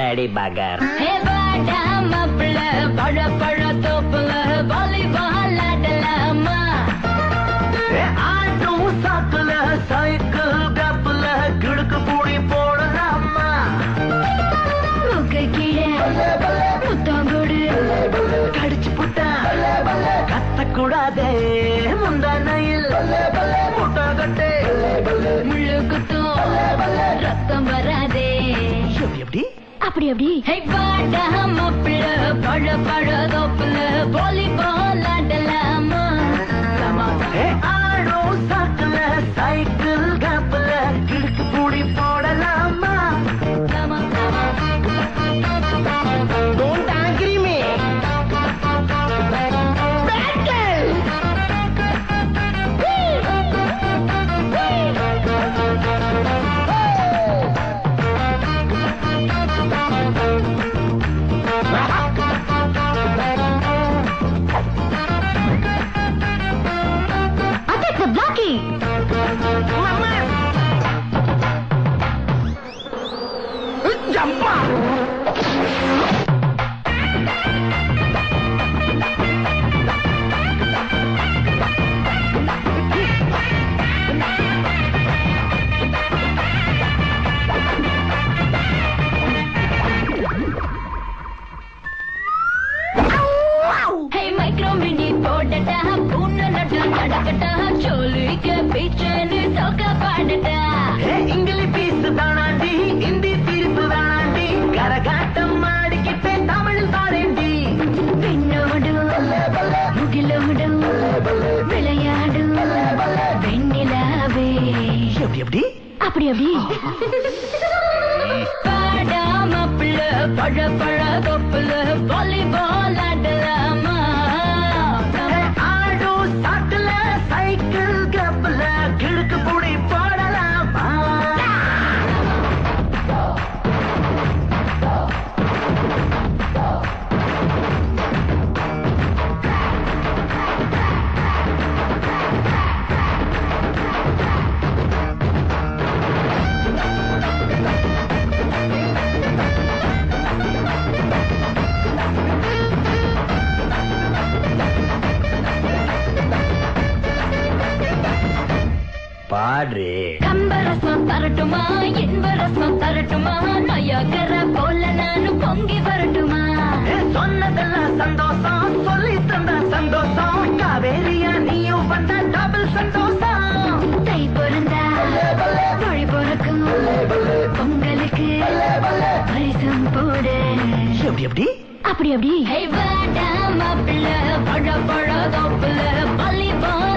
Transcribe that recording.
Lady பகர். பழ பழ தோப்புல வாலிபால் ஆடலாமா? ஆட்டும் சாக்குல சைக்கிள் கப்புல கிடுக்கு பூடி போடலாமா? மூக்கு கீழே முத்தங்கொடு கடிச்சு புட்டா கத்தக்கூடாதே முந்தானையில் முட்டை கட்டே முள்ளு குத்தும் ரத்தம் வராதே. எப்படி அப்படி அப்படி பாடா மாப்பிள்ள பழ பழ தோப்புல வாலிபால் ஆடலாமா? ஆடும் சாக்குல சைக்கிள் கப்புல கிடுக்கு பூடி போடலாமா? Don't angry me. இங்கிலீஷ் பீஸ் தானாண்டி, இந்தி தீர்ப்பு தானாண்டி, கரகாட்டம் ஆடிக்கிட்டே தமிழ் தானேண்டி. பெண்ணோடு முகிலோடு விளையாடு வெண்ணிலாவே. எப்படி அப்படி அப்படி பாடா மாப்பிள்ள பழ பழ தொப்புல வாலிபால் ஆடலாமா? ஆடும் சாட்டுல சைக்கிள் கப்புல கிழக்கு பூடி போடலாமா? பாடு. கம்பரசம் தரட்டுமா, என்பரசம் தரட்டுமா, நயகர போல நானும் பொங்கி வரட்டுமா? சொன்னதெல்லாம் சந்தோஷம், சொல்லி தந்த சந்தோஷம், காவேரியா நீயும் வந்த டபுள் சந்தோஷம். தை பிறந்தா மொழி பிறக்கும், பொங்கலுக்கு பரிசம் போடு. எப்படி அப்படி அப்படி மாப்பிள்ள பழ பழ தோப்புல வாலிபால்